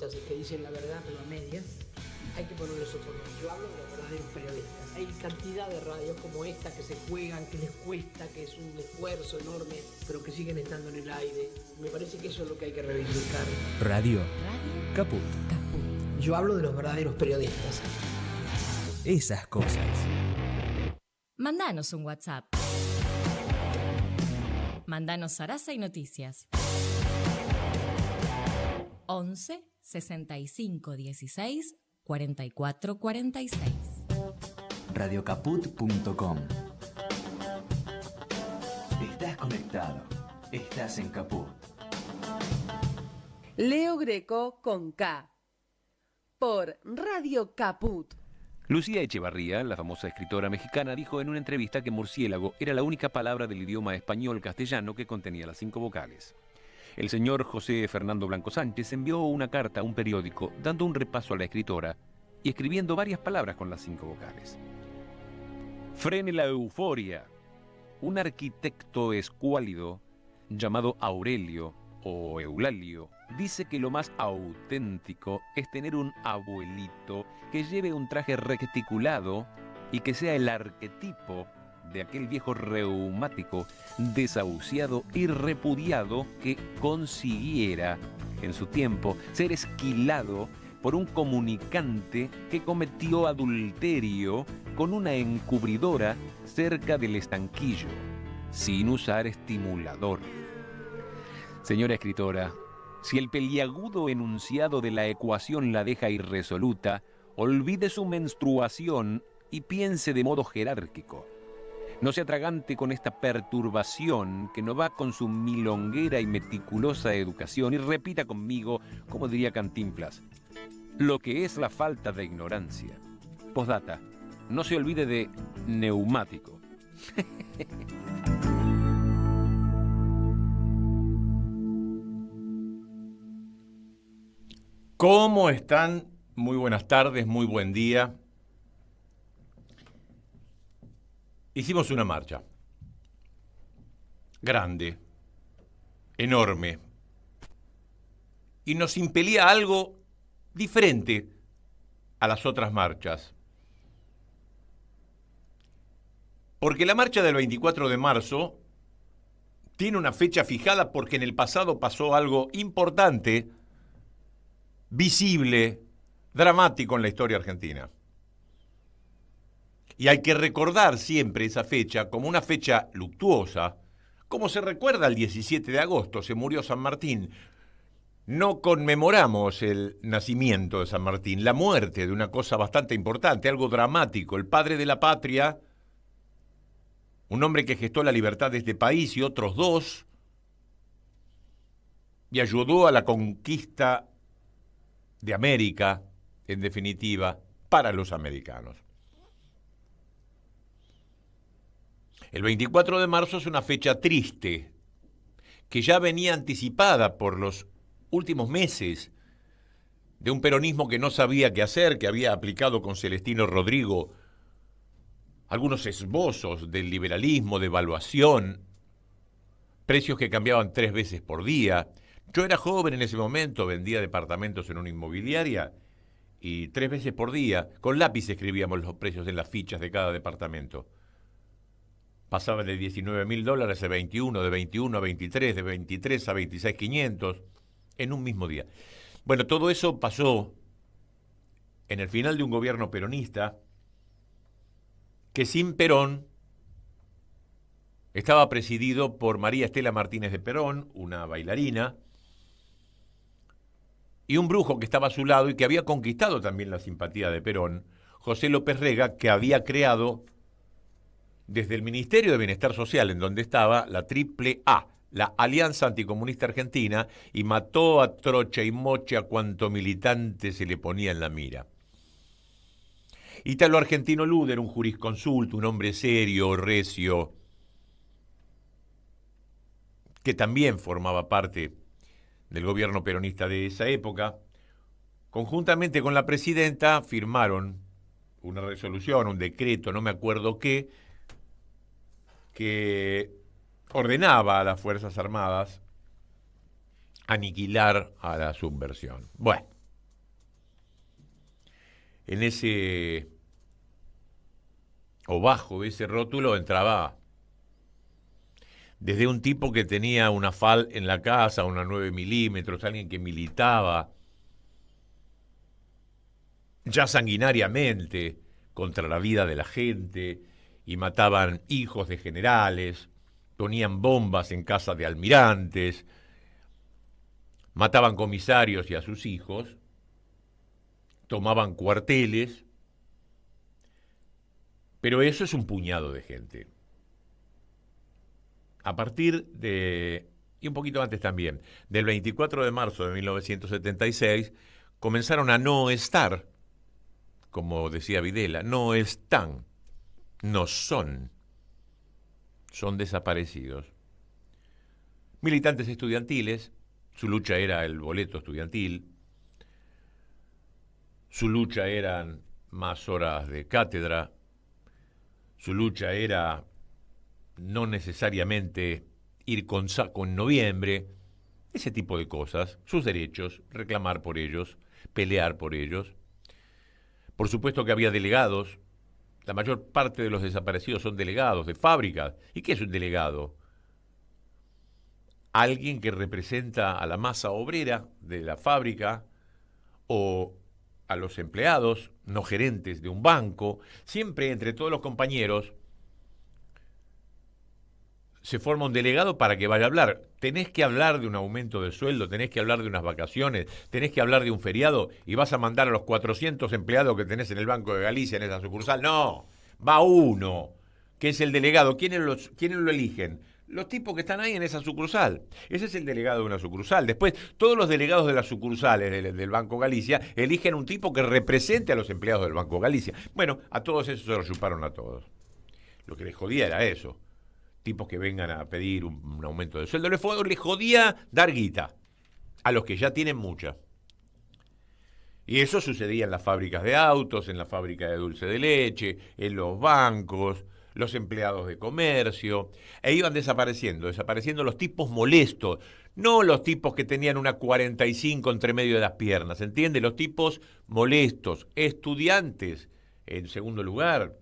periodistas que dicen la verdad pero a medias, hay que ponerles otro nombre. Yo hablo de los verdaderos periodistas. Hay cantidad de radios como esta que se juegan, que les cuesta, que es un esfuerzo enorme, pero que siguen estando en el aire. Me parece que eso es lo que hay que reivindicar. Radio Caput. Yo hablo de los verdaderos periodistas. Esas cosas. Mandanos un WhatsApp. Mandanos Sarasa y Noticias. 11 65 16 44 46. Radiocaput.com. Estás conectado. Estás en Caput. Leo Greco con K. Por Radio Caput. Lucía Echevarría, la famosa escritora mexicana, dijo en una entrevista que murciélago era la única palabra del idioma español-castellano que contenía las 5 vocales. El señor José Fernando Blanco Sánchez envió una carta a un periódico dando un repaso a la escritora y escribiendo varias palabras con las 5 vocales. Frene la euforia. Un arquitecto escuálido llamado Aurelio o Eulalio dice que lo más auténtico es tener un abuelito que lleve un traje reticulado y que sea el arquetipo de aquel viejo reumático desahuciado y repudiado que consiguiera en su tiempo ser esquilado por un comunicante que cometió adulterio con una encubridora cerca del estanquillo, sin usar estimulador. Señora escritora, si el peliagudo enunciado de la ecuación la deja irresoluta, olvide su menstruación y piense de modo jerárquico. No se atragante con esta perturbación que no va con su milonguera y meticulosa educación y repita conmigo, como diría Cantinflas, lo que es la falta de ignorancia. Postdata, no se olvide de neumático. ¿Cómo están? Muy buenas tardes, muy buen día. Hicimos una marcha grande, enorme, y nos impelía algo diferente a las otras marchas. Porque la marcha del 24 de marzo tiene una fecha fijada porque en el pasado pasó algo importante, visible, dramático en la historia argentina. Y hay que recordar siempre esa fecha como una fecha luctuosa, como se recuerda el 17 de agosto, se murió San Martín. No conmemoramos el nacimiento de San Martín, la muerte de una cosa bastante importante, algo dramático, el padre de la patria, un hombre que gestó la libertad de este país y otros 2, y ayudó a la conquista de América, en definitiva, para los americanos. El 24 de marzo es una fecha triste, que ya venía anticipada por los últimos meses de un peronismo que no sabía qué hacer, que había aplicado con Celestino Rodrigo algunos esbozos del liberalismo, de evaluación, precios que cambiaban 3 veces por día. Yo era joven en ese momento, vendía departamentos en una inmobiliaria y 3 veces por día, con lápiz escribíamos los precios en las fichas de cada departamento. Pasaba de $19.000 a 21, de 21 a 23, de 23 a 26.500 en un mismo día. Bueno, todo eso pasó en el final de un gobierno peronista que sin Perón estaba presidido por María Estela Martínez de Perón, una bailarina, y un brujo que estaba a su lado y que había conquistado también la simpatía de Perón, José López Rega, que había creado desde el Ministerio de Bienestar Social, en donde estaba la AAA, la Alianza Anticomunista Argentina, y mató a trocha y moche a cuanto militante se le ponía en la mira. Italo Argentino Luder, un jurisconsulto, un hombre serio, recio, que también formaba parte del gobierno peronista de esa época, conjuntamente con la presidenta firmaron una resolución, un decreto, no me acuerdo qué, que ordenaba a las Fuerzas Armadas aniquilar a la subversión. Bueno, en ese, o bajo ese rótulo, entraba desde un tipo que tenía una FAL en la casa, una 9 milímetros, alguien que militaba ya sanguinariamente contra la vida de la gente y mataban hijos de generales, ponían bombas en casa de almirantes, mataban comisarios y a sus hijos, tomaban cuarteles, pero eso es un puñado de gente. A partir de, y un poquito antes también, del 24 de marzo de 1976, comenzaron a no estar, como decía Videla, no están, no son desaparecidos. Militantes estudiantiles, su lucha era el boleto estudiantil, su lucha eran más horas de cátedra, su lucha era no necesariamente ir con saco en noviembre, ese tipo de cosas, sus derechos, reclamar por ellos, pelear por ellos. Por supuesto que había delegados, la mayor parte de los desaparecidos son delegados de fábricas. ¿Y qué es un delegado? Alguien que representa a la masa obrera de la fábrica o a los empleados, no gerentes de un banco. Siempre entre todos los compañeros se forma un delegado para que vaya a hablar. Tenés que hablar de un aumento de sueldo, tenés que hablar de unas vacaciones, tenés que hablar de un feriado y vas a mandar a los 400 empleados que tenés en el Banco de Galicia, en esa sucursal. No, va uno, que es el delegado. ¿Quiénes lo eligen? Los tipos que están ahí en esa sucursal. Ese es el delegado de una sucursal. Después, todos los delegados de las sucursales del Banco Galicia eligen un tipo que represente a los empleados del Banco Galicia. Bueno, a todos esos se los chuparon a todos. Lo que les jodía era eso. Tipos que vengan a pedir un aumento de sueldo. Les jodía dar guita a los que ya tienen mucha. Y eso sucedía en las fábricas de autos, en la fábrica de dulce de leche, en los bancos, los empleados de comercio. E iban desapareciendo los tipos molestos, no los tipos que tenían una 45 entre medio de las piernas, ¿entiende? Los tipos molestos, estudiantes, en segundo lugar,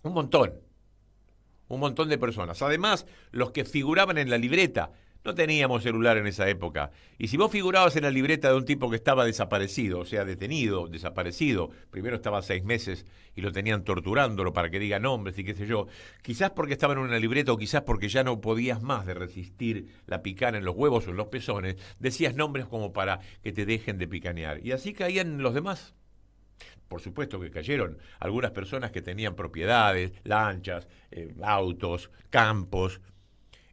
un montón de personas. Además, los que figuraban en la libreta, no teníamos celular en esa época, y si vos figurabas en la libreta de un tipo que estaba desaparecido, o sea, detenido, desaparecido, primero estaba 6 meses y lo tenían torturándolo para que diga nombres y qué sé yo, quizás porque estaba en una libreta o quizás porque ya no podías más de resistir la picana en los huevos o en los pezones, decías nombres como para que te dejen de picanear, y así caían los demás. Por supuesto que cayeron algunas personas que tenían propiedades, lanchas, autos, campos.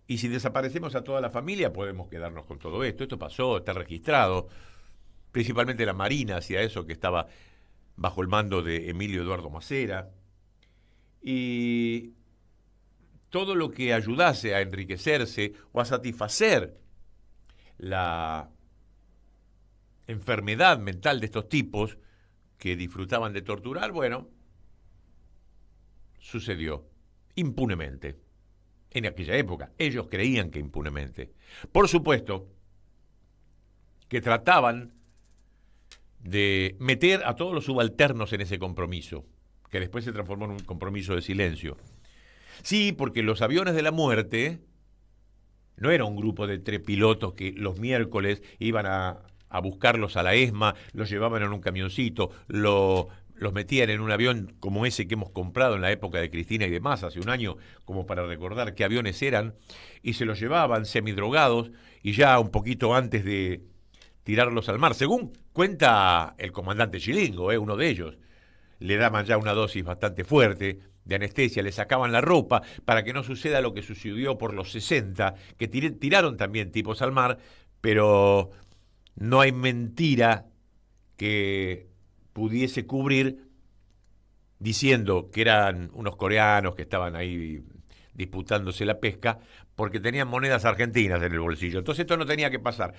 Y si desaparecemos a toda la familia, podemos quedarnos con todo esto. Esto pasó, está registrado. Principalmente la Marina hacía eso, que estaba bajo el mando de Emilio Eduardo Macera. Y todo lo que ayudase a enriquecerse o a satisfacer la enfermedad mental de estos tipos que disfrutaban de torturar, bueno, sucedió impunemente. En aquella época, ellos creían que impunemente. Por supuesto que trataban de meter a todos los subalternos en ese compromiso, que después se transformó en un compromiso de silencio. Sí, porque los aviones de la muerte no era un grupo de 3 pilotos que los miércoles iban a buscarlos a la ESMA, los llevaban en un camioncito, los metían en un avión como ese que hemos comprado en la época de Cristina y demás, hace un año, como para recordar qué aviones eran, y se los llevaban semidrogados y ya un poquito antes de tirarlos al mar. Según cuenta el comandante Chilingo, uno de ellos, le daban ya una dosis bastante fuerte de anestesia, le sacaban la ropa para que no suceda lo que sucedió por los 60, que tiraron también tipos al mar, pero no hay mentira que pudiese cubrir diciendo que eran unos coreanos que estaban ahí disputándose la pesca porque tenían monedas argentinas en el bolsillo. Entonces esto no tenía que pasar.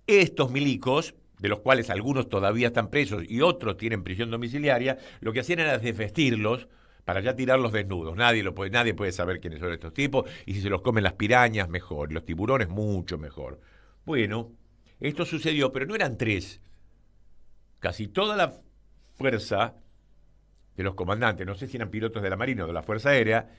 Estos milicos, de los cuales algunos todavía están presos y otros tienen prisión domiciliaria, lo que hacían era desvestirlos para ya tirarlos desnudos. Nadie puede saber quiénes son estos tipos, y si se los comen las pirañas, mejor, y los tiburones, mucho mejor. Bueno, esto sucedió, pero no eran 3. Casi toda la fuerza, de los comandantes, no sé si eran pilotos de la Marina o de la Fuerza Aérea,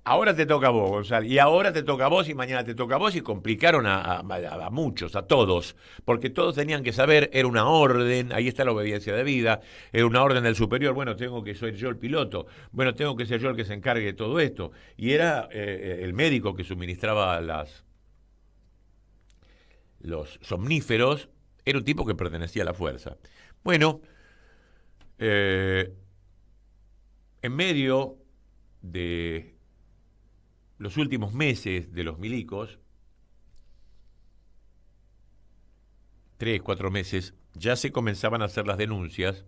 ahora te toca a vos, Gonzalo, y ahora te toca a vos, y mañana te toca a vos, y complicaron a muchos, a todos, porque todos tenían que saber, era una orden, ahí está la obediencia de vida, era una orden del superior, bueno, tengo que ser yo el piloto, bueno, tengo que ser yo el que se encargue de todo esto, y era el médico que suministraba los somníferos, era un tipo que pertenecía a la fuerza. Bueno, en medio de los últimos meses de los milicos, 3, 4 meses, ya se comenzaban a hacer las denuncias,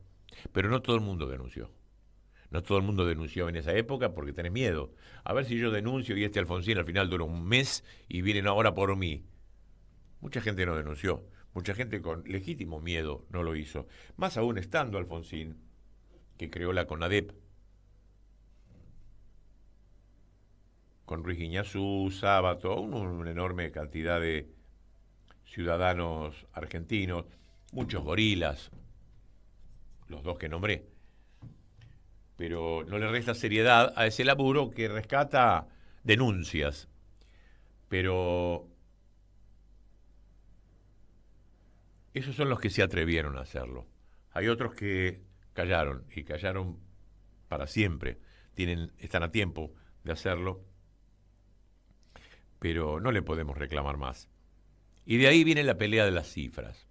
pero no todo el mundo denunció. No todo el mundo denunció en esa época porque tenés miedo. A ver si yo denuncio y este Alfonsín al final dura un mes y vienen ahora por mí. Mucha gente no denunció. Mucha gente con legítimo miedo no lo hizo. Más aún estando Alfonsín, que creó la CONADEP, con Ruiz Guiñazú, Sábato, una enorme cantidad de ciudadanos argentinos, muchos gorilas, los dos que nombré. Pero no le resta seriedad a ese laburo que rescata denuncias. Pero esos son los que se atrevieron a hacerlo. Hay otros que callaron, y callaron para siempre. Están a tiempo de hacerlo, pero no le podemos reclamar más. Y de ahí viene la pelea de las cifras.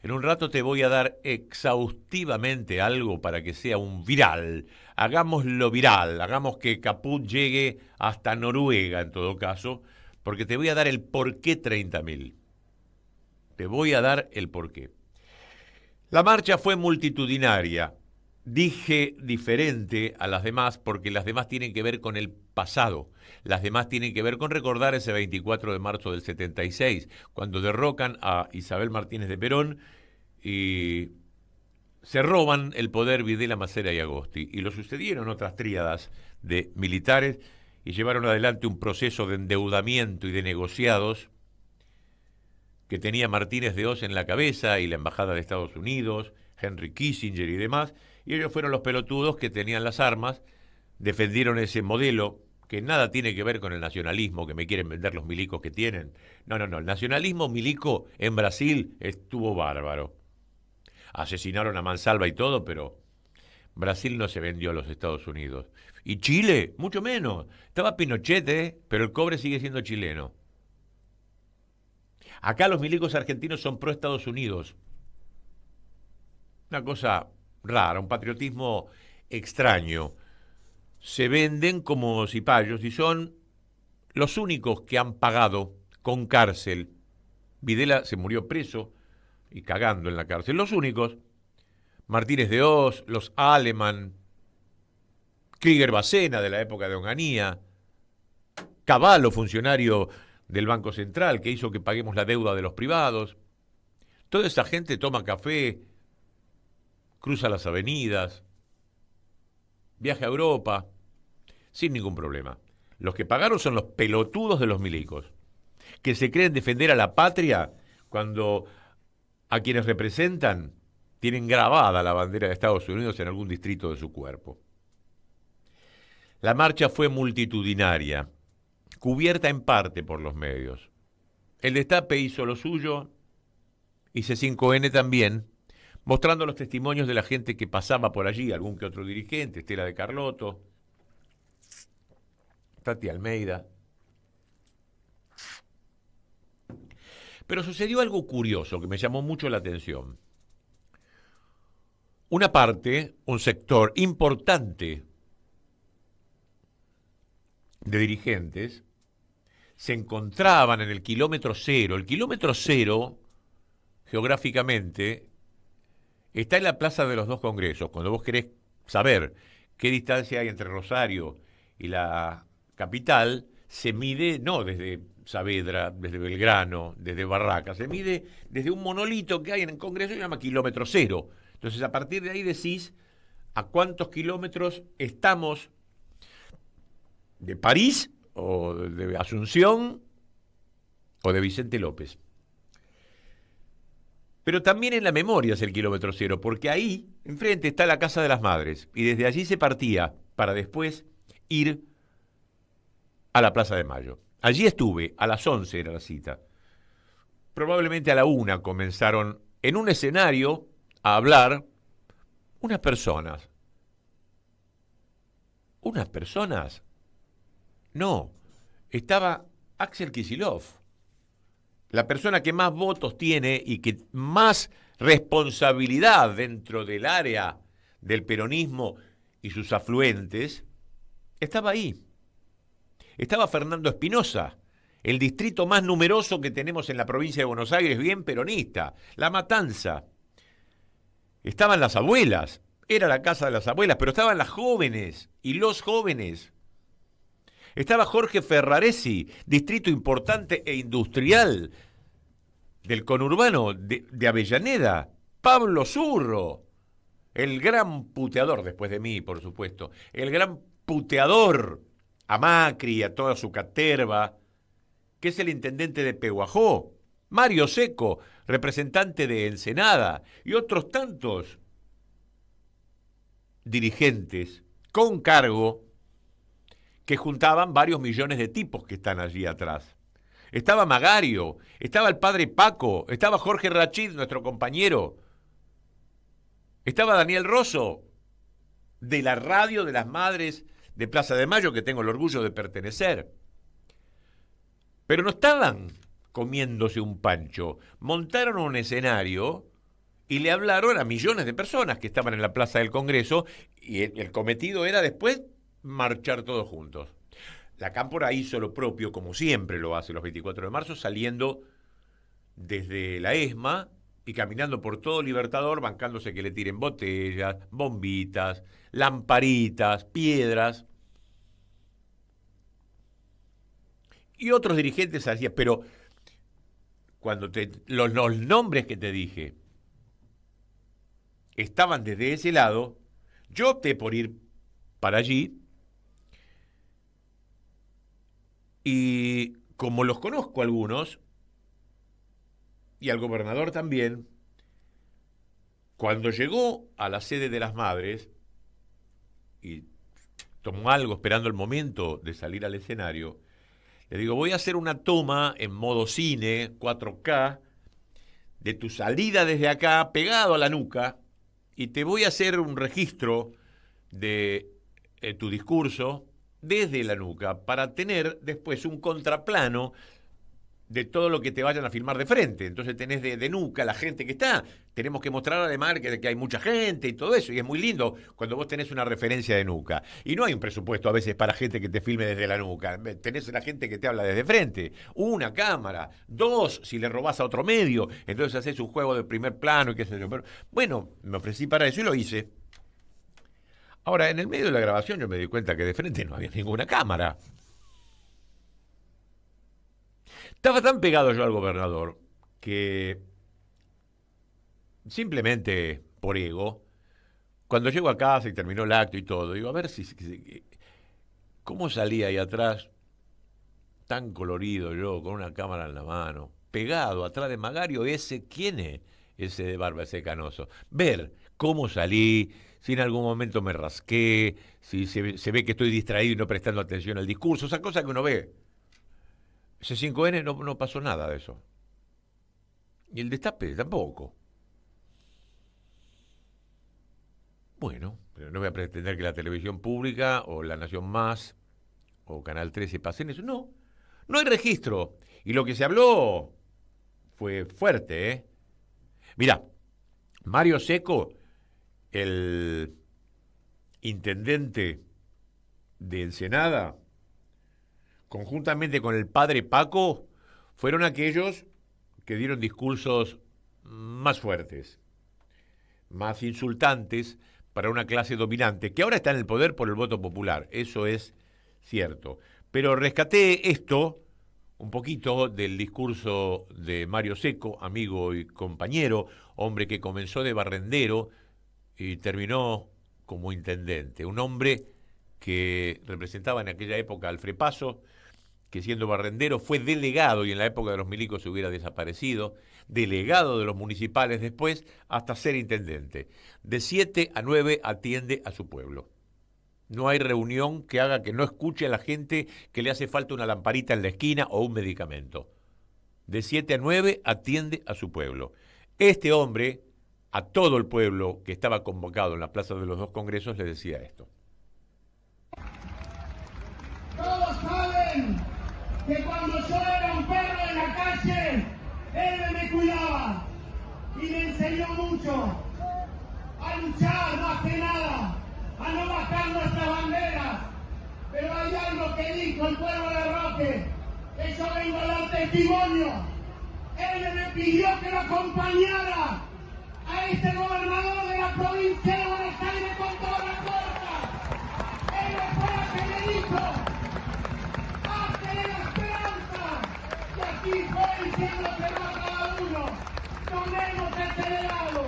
En un rato te voy a dar exhaustivamente algo para que sea un viral. Hagámoslo viral, hagamos que Caput llegue hasta Noruega en todo caso, porque te voy a dar el porqué 30.000. Te voy a dar el porqué. La marcha fue multitudinaria. Dije diferente a las demás porque las demás tienen que ver con el pasado. Las demás tienen que ver con recordar ese 24 de marzo del 76, cuando derrocan a Isabel Martínez de Perón y se roban el poder Videla, Macera y Agosti. Y lo sucedieron otras tríadas de militares y llevaron adelante un proceso de endeudamiento y de negociados que tenía Martínez de Oz en la cabeza y la Embajada de Estados Unidos, Henry Kissinger y demás, y ellos fueron los pelotudos que tenían las armas, defendieron ese modelo que nada tiene que ver con el nacionalismo que me quieren vender los milicos que tienen. No, el nacionalismo milico en Brasil estuvo bárbaro. Asesinaron a mansalva y todo, pero Brasil no se vendió a los Estados Unidos. Y Chile, mucho menos. Estaba Pinochet, pero el cobre sigue siendo chileno. Acá los milicos argentinos son pro Estados Unidos. Una cosa rara, un patriotismo extraño. Se venden como cipayos y son los únicos que han pagado con cárcel. Videla se murió preso y cagando en la cárcel. Los únicos, Martínez de Oz, los Aleman, Krieger Bacena de la época de Onganía, Cavallo, funcionario del Banco Central, que hizo que paguemos la deuda de los privados. Toda esa gente toma café, cruza las avenidas, viaja a Europa, sin ningún problema. Los que pagaron son los pelotudos de los milicos, que se creen defender a la patria cuando a quienes representan tienen grabada la bandera de Estados Unidos en algún distrito de su cuerpo. La marcha fue multitudinaria, cubierta en parte por los medios. El Destape hizo lo suyo y C5N también, mostrando los testimonios de la gente que pasaba por allí, algún que otro dirigente, Estela de Carlotto, Tati Almeida. Pero sucedió algo curioso que me llamó mucho la atención. Una parte, un sector importante de dirigentes se encontraban en el kilómetro cero. El kilómetro cero, geográficamente, está en la Plaza de los Dos Congresos. Cuando vos querés saber qué distancia hay entre Rosario y la capital, se mide no desde Saavedra, desde Belgrano, desde Barracas, se mide desde un monolito que hay en el Congreso que se llama kilómetro cero. Entonces, a partir de ahí decís a cuántos kilómetros estamos de París, o de Asunción, o de Vicente López. Pero también en la memoria es el kilómetro cero, porque ahí enfrente está la Casa de las Madres, y desde allí se partía para después ir a la Plaza de Mayo. Allí estuve, a las 11 era la cita. Probablemente a la 1 comenzaron en un escenario a hablar unas personas. ¿Unas personas? No, estaba Axel Kicillof, la persona que más votos tiene y que más responsabilidad dentro del área del peronismo y sus afluentes, estaba ahí. Estaba Fernando Espinosa, el distrito más numeroso que tenemos en la provincia de Buenos Aires, bien peronista, La Matanza. Estaban las abuelas, era la casa de las abuelas, pero estaban las jóvenes y los jóvenes. Estaba Jorge Ferraresi, distrito importante e industrial del conurbano de Avellaneda. Pablo Zurro, el gran puteador, después de mí, por supuesto, el gran puteador a Macri y a toda su caterva, que es el intendente de Pehuajó. Mario Seco, representante de Ensenada, y otros tantos dirigentes con cargo que juntaban varios millones de tipos que están allí atrás. Estaba Magario, estaba el padre Paco, estaba Jorge Rachid, nuestro compañero, estaba Daniel Rosso, de la radio de las Madres de Plaza de Mayo, que tengo el orgullo de pertenecer. Pero no estaban comiéndose un pancho, montaron un escenario y le hablaron a millones de personas que estaban en la Plaza del Congreso, y el cometido era después marchar todos juntos. La Cámpora hizo lo propio, como siempre lo hace los 24 de marzo, saliendo desde la ESMA y caminando por todo Libertador, bancándose que le tiren botellas, bombitas, lamparitas, piedras. Y otros dirigentes hacían, pero cuando los nombres que te dije estaban desde ese lado, yo opté por ir para allí. Y como los conozco algunos, y al gobernador también, cuando llegó a la sede de las Madres y tomó algo esperando el momento de salir al escenario, le digo, voy a hacer una toma en modo cine, 4K, de tu salida desde acá, pegado a la nuca, y te voy a hacer un registro de tu discurso desde la nuca, para tener después un contraplano de todo lo que te vayan a filmar de frente. Entonces tenés de nuca la gente que está. Tenemos que mostrar además que hay mucha gente y todo eso, y es muy lindo cuando vos tenés una referencia de nuca. Y no hay un presupuesto a veces para gente que te filme desde la nuca. Tenés la gente que te habla desde frente. Una cámara, dos, si le robás a otro medio, entonces haces un juego de primer plano y qué sé yo. Pero, bueno, me ofrecí para eso y lo hice. Ahora, en el medio de la grabación yo me di cuenta que de frente no había ninguna cámara. Estaba tan pegado yo al gobernador que simplemente por ego, cuando llego a casa y terminó el acto y todo, digo, a ver cómo salía ahí atrás, tan colorido yo, con una cámara en la mano, pegado atrás de Magario, ¿quién es? Ese de barba, ese canoso. Ver cómo salí, si en algún momento me rasqué, si se ve que estoy distraído y no prestando atención al discurso, esa cosa que uno ve. Ese 5N no pasó nada de eso. Y el destape tampoco. Bueno, pero no voy a pretender que la televisión pública o La Nación Más o Canal 13 pasen eso. No hay registro. Y lo que se habló fue fuerte, ¿eh? Mirá, Mario Seco, el intendente de Ensenada, conjuntamente con el padre Paco, fueron aquellos que dieron discursos más fuertes, más insultantes para una clase dominante, que ahora está en el poder por el voto popular, eso es cierto. Pero rescaté esto, un poquito del discurso de Mario Seco, amigo y compañero, hombre que comenzó de barrendero y terminó como intendente, un hombre que representaba en aquella época al Frepaso, que siendo barrendero fue delegado, y en la época de los milicos se hubiera desaparecido, delegado de los municipales después, hasta ser intendente. De 7 a 9 atiende a su pueblo. No hay reunión que haga que no escuche a la gente que le hace falta una lamparita en la esquina o un medicamento. De 7 a 9 atiende a su pueblo. Este hombre, a todo el pueblo que estaba convocado en la Plaza de los Dos Congresos, le decía esto. Todos saben que cuando yo era un perro en la calle, él me cuidaba y me enseñó mucho a luchar más que nada, a no bajar nuestras banderas. Pero hay algo que dijo el pueblo de Roque, que yo vengo a dar testimonio. Él me pidió que lo acompañara a este gobernador de la provincia de Buenos Aires con toda la fuerza. Él fue el que me dijo: hazte la esperanza. Y así fue diciéndoselo a cada uno. Tomemos este legado.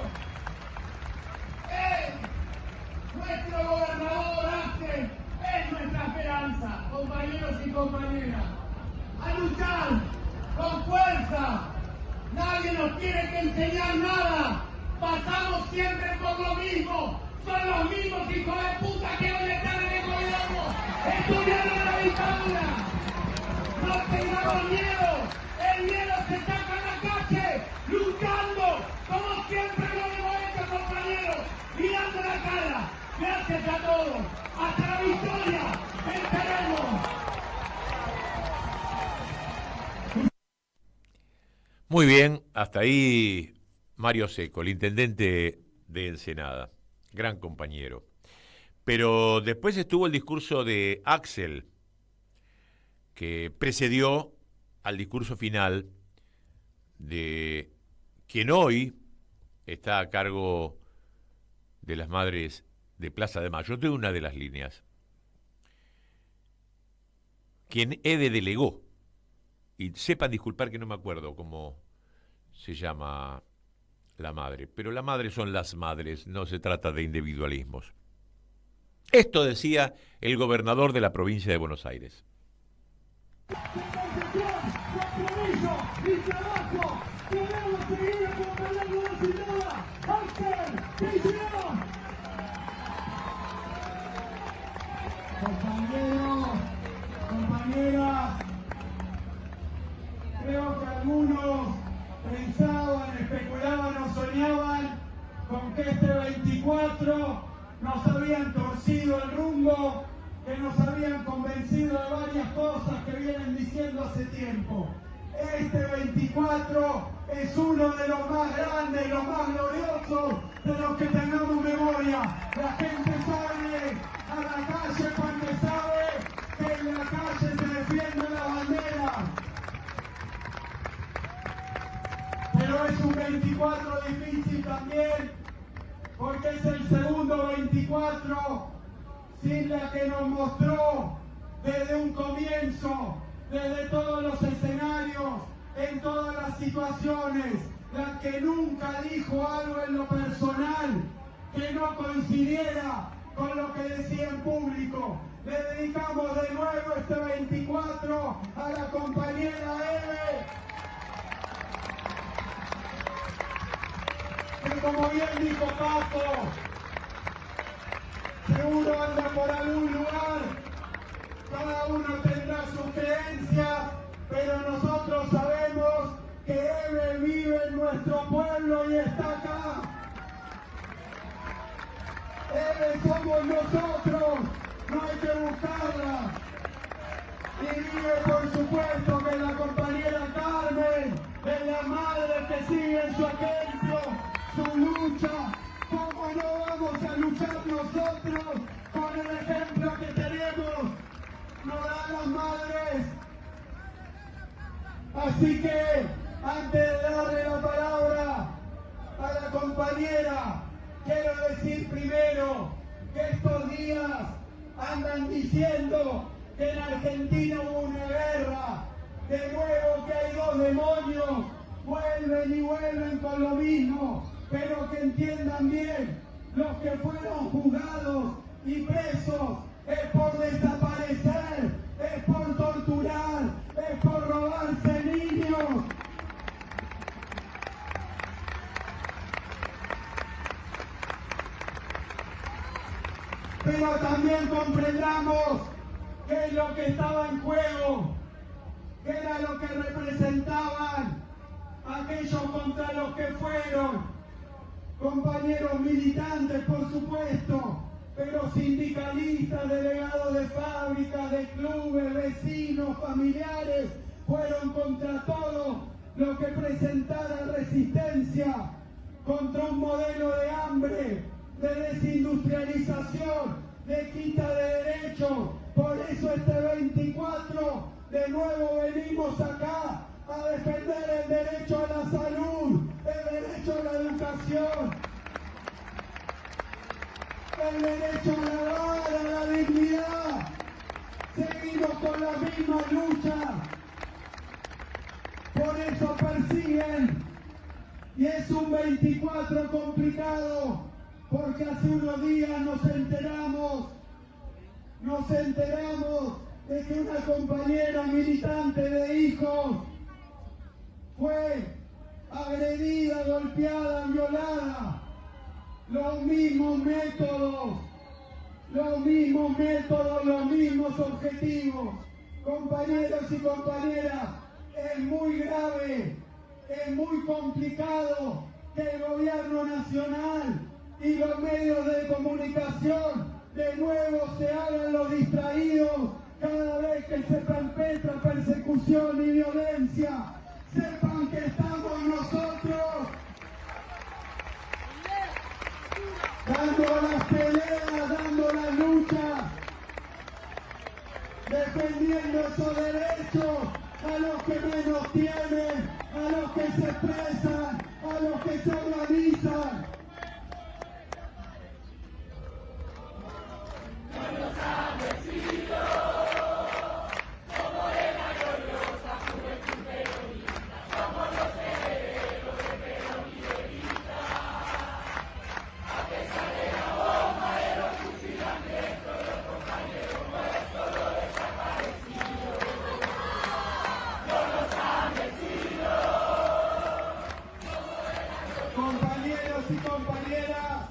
Nuestro gobernador Axel es nuestra esperanza, compañeros y compañeras. A luchar con fuerza. Nadie nos tiene que enseñar nada. Pasamos siempre por lo mismo. Son los mismos hijos de puta que hoy están en el gobierno. Estudiaron la dictadura. No tengamos miedo. El miedo se saca en la calle, luchando, como siempre lo hemos hecho, compañeros, mirando la cara. Gracias a todos. Hasta la victoria. Esperemos. Muy bien, hasta ahí Mario Seco, el intendente de Ensenada, gran compañero. Pero después estuvo el discurso de Axel, que precedió al discurso final de quien hoy está a cargo de las madres de Plaza de Mayo, de una de las líneas, quien Ede delegó. Y sepan disculpar que no me acuerdo cómo se llama la madre, pero la madre son las madres, no se trata de individualismos. Esto decía el gobernador de la provincia de Buenos Aires. Compañeros, compañeras, creo que algunos pensaban, especulaban o soñaban con que este 24 nos habían torcido el rumbo, que nos habían convencido de varias cosas que vienen diciendo hace tiempo. Este 24 es uno de los más grandes, los más gloriosos de los que tengamos memoria. La gente sale a la calle porque sabe que en la calle se defiende la bandera. Pero es un 24 difícil también, porque es el segundo 24 sin la que nos mostró desde un comienzo, desde todos los escenarios, en todas las situaciones, la que nunca dijo algo en lo personal que no coincidiera con lo que decía en público. Le dedicamos de nuevo este 24 a la compañera Eve, que como bien dijo Paco, seguro anda por algún lugar, cada uno tendrá sus creencias, pero nosotros sabemos que Eve vive en nuestro pueblo y está acá. Eve somos nosotros, no hay que buscarla. Y vive, por supuesto, que la compañera Carmen, es la madre que sigue su ejemplo, su lucha. ¿Cómo no vamos a luchar nosotros con el ejemplo que tenemos? Nos dan las madres. Así que, antes de darle la palabra a la compañera, quiero decir primero que estos días andan diciendo que en Argentina hubo una guerra, de nuevo que hay dos demonios, vuelven y vuelven con lo mismo, pero que entiendan bien, los que fueron juzgados y presos es por desaparecer, es por torturar, pero también comprendamos qué es lo que estaba en juego, qué era lo que representaban aquellos contra los que fueron compañeros militantes, por supuesto, pero sindicalistas, delegados de fábricas, de clubes, vecinos, familiares, fueron contra todo lo que presentara resistencia contra un modelo de hambre, de desindustrialización, de quita de derechos. Por eso este 24 de nuevo venimos acá a defender el derecho a la salud, el derecho a la educación, el derecho a la vida, a la dignidad. Seguimos con la misma lucha. Por eso persiguen. Y es un 24 complicado, porque hace unos días nos enteramos de que una compañera militante de Hijos fue agredida, golpeada, violada. Los mismos métodos, los mismos objetivos. Compañeros y compañeras, es muy grave, es muy complicado que el gobierno nacional y los medios de comunicación de nuevo se hagan los distraídos cada vez que se perpetra persecución y violencia. Sepan que estamos nosotros dando las peleas, dando la lucha, defendiendo esos derechos a los que menos tienen, a los que se expresan, a los que se organizan. Compañeros y compañeras,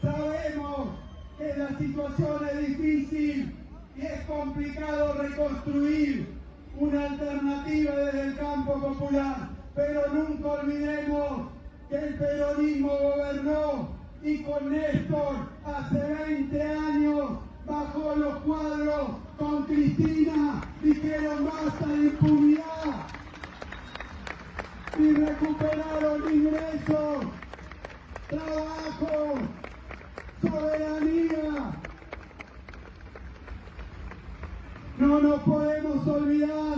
sabemos que la situación es difícil y es complicado reconstruir una alternativa desde el campo popular, pero nunca olvidemos que el peronismo gobernó y con Néstor hace 20 años bajó los cuadros con Cristina, dijeron basta de impunidad y recuperaron ingresos, trabajo, soberanía. No nos podemos olvidar,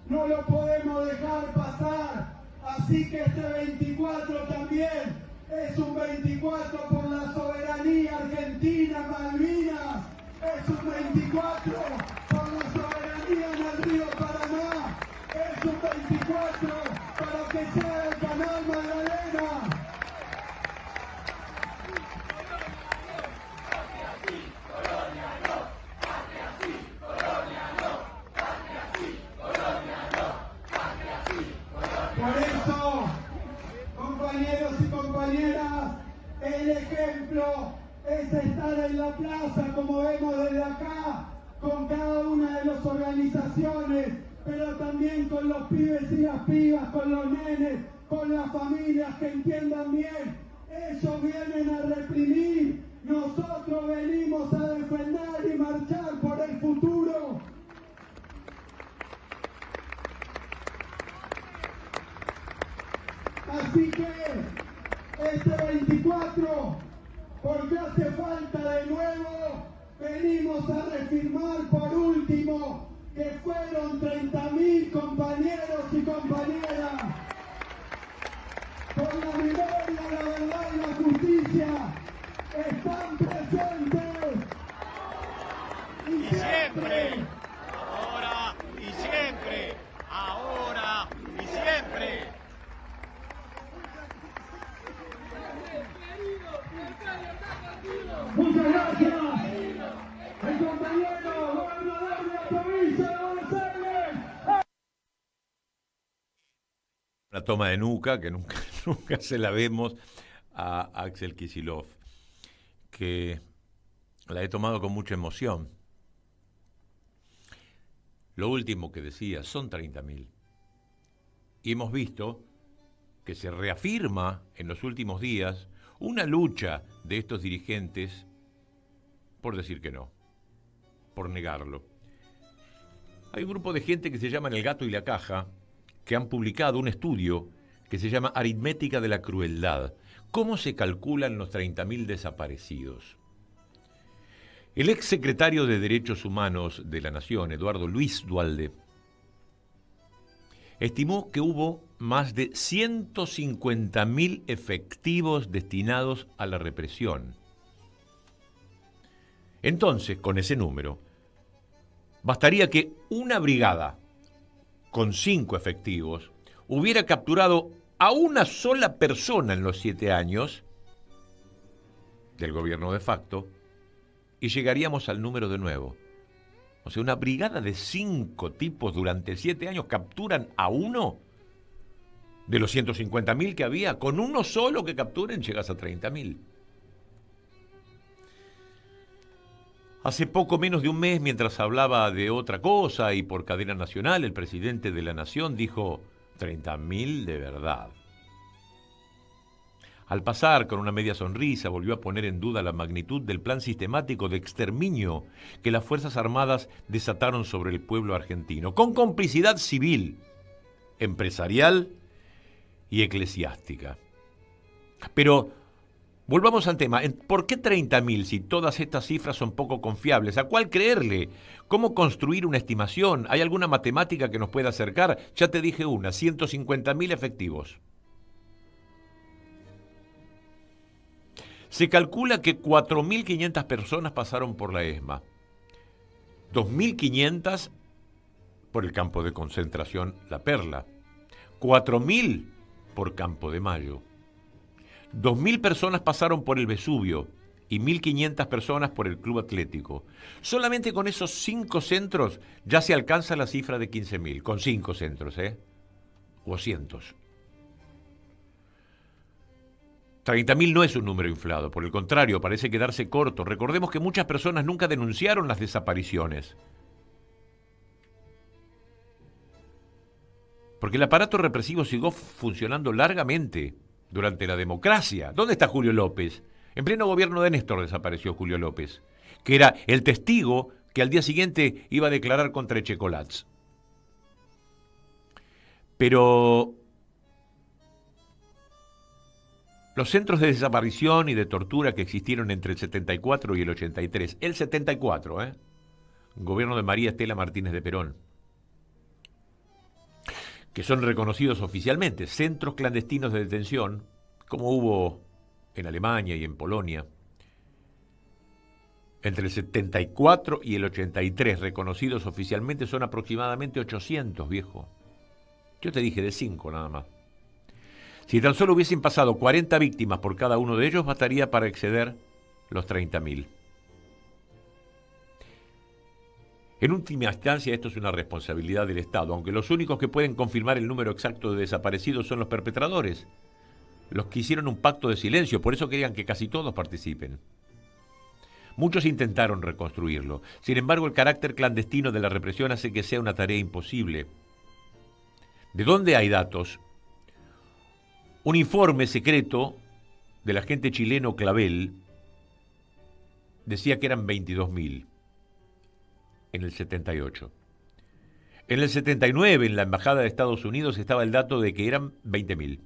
no lo podemos dejar pasar. Así que este 24 también es un 24 por la soberanía argentina, Malvinas. Es un 24 por la soberanía en el río Paraná. Es un 24 para que sea el canal Magdalena. Por eso, compañeros y compañeras, el ejemplo es estar en la plaza, como vemos desde acá, con cada una de las organizaciones, pero también con los pibes y las pibas, con los nenes, con las familias que entiendan bien. Ellos vienen a reprimir, nosotros venimos a defender y marchar por el futuro. Así que este 24, porque hace falta de nuevo, venimos a reafirmar por último que fueron 30.000 compañeros y compañeras. Por la memoria, la verdad y la justicia están presentes. Y siempre. Ahora y siempre. Ahora y siempre. Muchas gracias. El compañero gobernador de la provincia de Buenos Aires. Una toma de nuca que nunca se la vemos a Axel Kicillof, que la he tomado con mucha emoción. Lo último que decía, son 30.000. Y hemos visto que se reafirma en los últimos días una lucha de estos dirigentes por decir que no, por negarlo. Hay un grupo de gente que se llama El Gato y la Caja, que han publicado un estudio que se llama Aritmética de la Crueldad. ¿Cómo se calculan los 30.000 desaparecidos? El ex secretario de Derechos Humanos de la Nación, Eduardo Luis Duhalde, estimó que hubo más de 150.000 efectivos destinados a la represión. Entonces, con ese número, bastaría que una brigada con 5 efectivos hubiera capturado a una sola persona en los 7 años del gobierno de facto y llegaríamos al número de nuevo. O sea, una brigada de 5 tipos durante 7 años capturan a uno de los 150.000 que había. Con uno solo que capturen llegas a 30.000. Hace poco menos de un mes, mientras hablaba de otra cosa y por cadena nacional, el presidente de la Nación dijo 30.000 de verdad. Al pasar con una media sonrisa, volvió a poner en duda la magnitud del plan sistemático de exterminio que las Fuerzas Armadas desataron sobre el pueblo argentino, con complicidad civil, empresarial y eclesiástica. Pero volvamos al tema. ¿Por qué 30.000 si todas estas cifras son poco confiables? ¿A cuál creerle? ¿Cómo construir una estimación? ¿Hay alguna matemática que nos pueda acercar? Ya te dije una, 150.000 efectivos. Se calcula que 4.500 personas pasaron por la ESMA, 2.500 por el campo de concentración La Perla, 4.000 por Campo de Mayo, 2.000 personas pasaron por el Vesubio y 1.500 personas por el Club Atlético. Solamente con esos 5 centros ya se alcanza la cifra de 15.000, con 5 centros, o cientos. 30.000 no es un número inflado, por el contrario, parece quedarse corto. Recordemos que muchas personas nunca denunciaron las desapariciones. Porque el aparato represivo siguió funcionando largamente durante la democracia. ¿Dónde está Julio López? En pleno gobierno de Néstor desapareció Julio López, que era el testigo que al día siguiente iba a declarar contra Echecolatz. Pero los centros de desaparición y de tortura que existieron entre el 74 y el 83, el 74, gobierno de María Estela Martínez de Perón, que son reconocidos oficialmente, centros clandestinos de detención, como hubo en Alemania y en Polonia, entre el 74 y el 83, reconocidos oficialmente, son aproximadamente 800, viejo. Yo te dije de 5 nada más. Si tan solo hubiesen pasado 40 víctimas por cada uno de ellos, bastaría para exceder los 30.000. En última instancia, esto es una responsabilidad del Estado, aunque los únicos que pueden confirmar el número exacto de desaparecidos son los perpetradores, los que hicieron un pacto de silencio, por eso querían que casi todos participen. Muchos intentaron reconstruirlo. Sin embargo, el carácter clandestino de la represión hace que sea una tarea imposible. ¿De dónde hay datos? Un informe secreto del agente chileno Clavel decía que eran 22.000 en el 78. En el 79, en la Embajada de Estados Unidos, estaba el dato de que eran 20.000.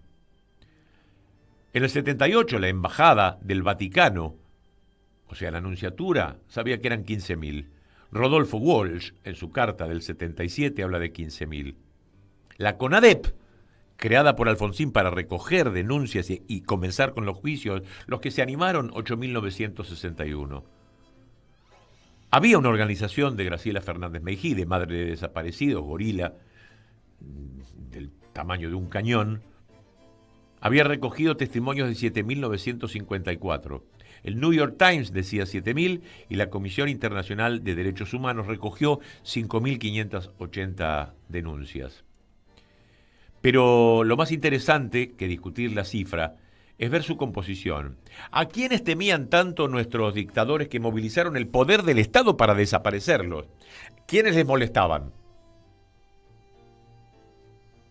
En el 78, la Embajada del Vaticano, o sea, la Nunciatura, sabía que eran 15.000. Rodolfo Walsh, en su carta del 77, habla de 15.000. La CONADEP, creada por Alfonsín para recoger denuncias y comenzar con los juicios, los que se animaron, 8.961. Había una organización de Graciela Fernández Meijide, madre de desaparecidos, gorila, del tamaño de un cañón. Había recogido testimonios de 7.954. El New York Times decía 7.000 y la Comisión Internacional de Derechos Humanos recogió 5.580 denuncias. Pero lo más interesante que discutir la cifra es ver su composición. ¿A quiénes temían tanto nuestros dictadores que movilizaron el poder del Estado para desaparecerlos? ¿Quiénes les molestaban?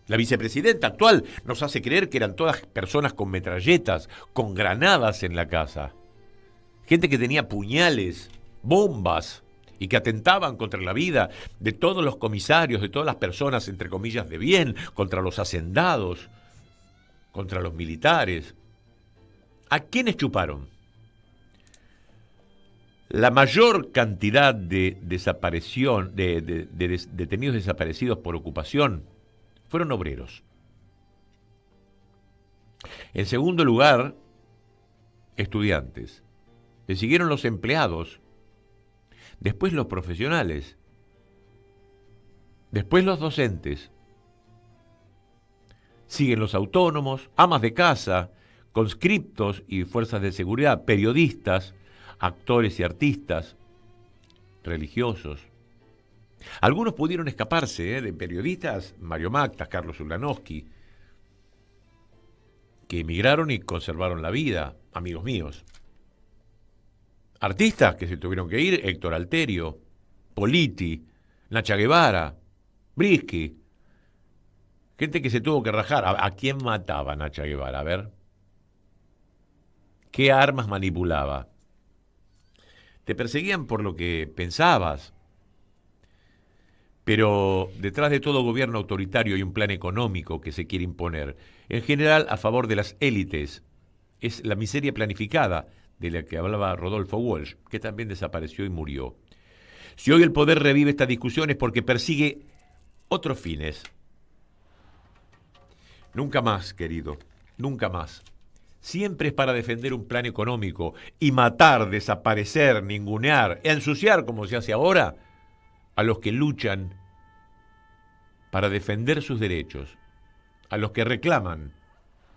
La vicepresidenta actual nos hace creer que eran todas personas con metralletas, con granadas en la casa. Gente que tenía puñales, bombas, y que atentaban contra la vida de todos los comisarios, de todas las personas, entre comillas, de bien, contra los hacendados, contra los militares. ¿A quiénes chuparon? La mayor cantidad de desaparición, de detenidos desaparecidos por ocupación fueron obreros. En segundo lugar, estudiantes. Le siguieron los empleados, después los profesionales, después los docentes, siguen los autónomos, amas de casa, conscriptos y fuerzas de seguridad, periodistas, actores y artistas, religiosos. Algunos pudieron escaparse, de periodistas, Mario Mactas, Carlos Ulanowski, que emigraron y conservaron la vida, amigos míos. Artistas que se tuvieron que ir, Héctor Alterio, Politi, Nacha Guevara, Brisky. Gente que se tuvo que rajar. ¿A quién mataba Nacha Guevara? A ver. ¿Qué armas manipulaba? Te perseguían por lo que pensabas. Pero detrás de todo gobierno autoritario hay un plan económico que se quiere imponer, en general a favor de las élites. Es la miseria planificada de la que hablaba Rodolfo Walsh, que también desapareció y murió. Si hoy el poder revive esta discusión es porque persigue otros fines. Nunca más, querido, nunca más. Siempre es para defender un plan económico y matar, desaparecer, ningunear, ensuciar, como se hace ahora, a los que luchan para defender sus derechos, a los que reclaman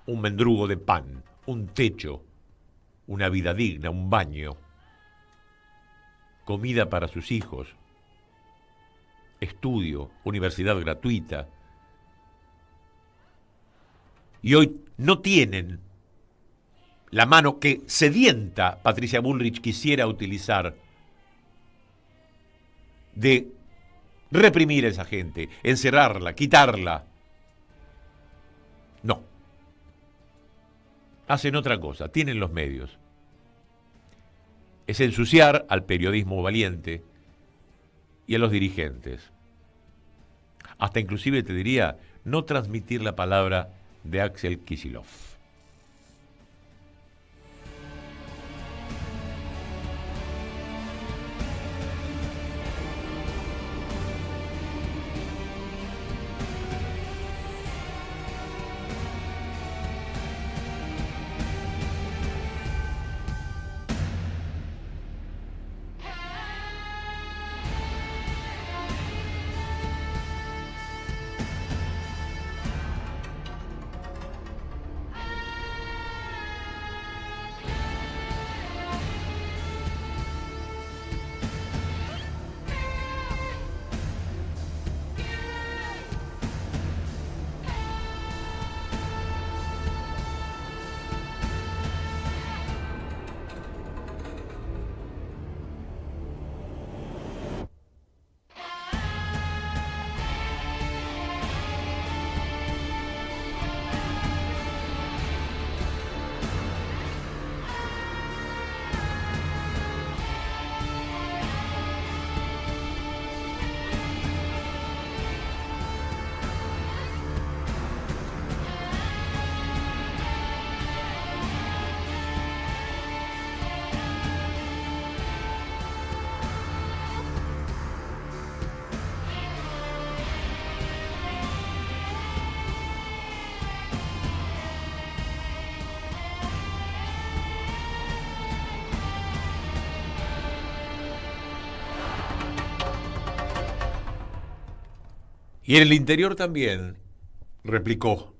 un mendrugo de pan, un techo, una vida digna, un baño, comida para sus hijos, estudio, universidad gratuita. Y hoy no tienen la mano que sedienta Patricia Bullrich quisiera utilizar de reprimir a esa gente, encerrarla, quitarla. No. Hacen otra cosa, tienen los medios. Es ensuciar al periodismo valiente y a los dirigentes. Hasta inclusive te diría, no transmitir la palabra de Axel Kicillof. Y en el interior también, replicó,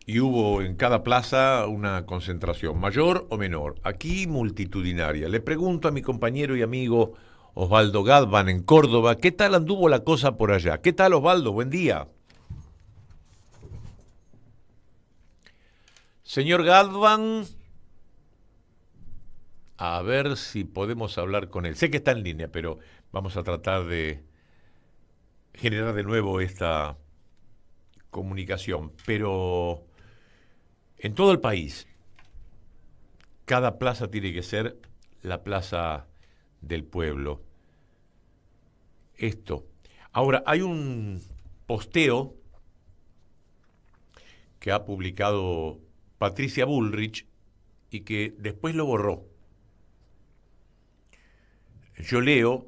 y hubo en cada plaza una concentración, mayor o menor, aquí multitudinaria. Le pregunto a mi compañero y amigo Osvaldo Gadban en Córdoba, ¿qué tal anduvo la cosa por allá? ¿Qué tal, Osvaldo? Buen día. Señor Galván, a ver si podemos hablar con él. Sé que está en línea, pero vamos a tratar de generar de nuevo esta comunicación. Pero en todo el país, cada plaza tiene que ser la plaza del pueblo. Esto. Ahora, hay un posteo que ha publicado Patricia Bullrich y que después lo borró. Yo leo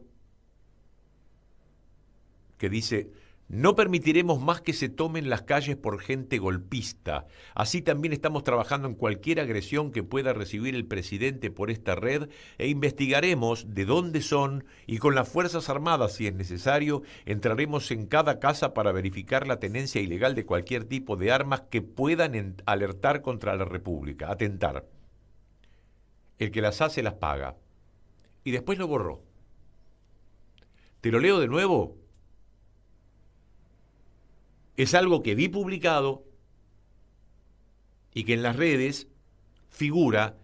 que dice: no permitiremos más que se tomen las calles por gente golpista. Así también estamos trabajando en cualquier agresión que pueda recibir el presidente por esta red e investigaremos de dónde son y con las Fuerzas Armadas, si es necesario, entraremos en cada casa para verificar la tenencia ilegal de cualquier tipo de armas que puedan alertar contra la República, atentar. El que las hace las paga. Y después lo borró. Te lo leo de nuevo. Es algo que vi publicado y que en las redes figura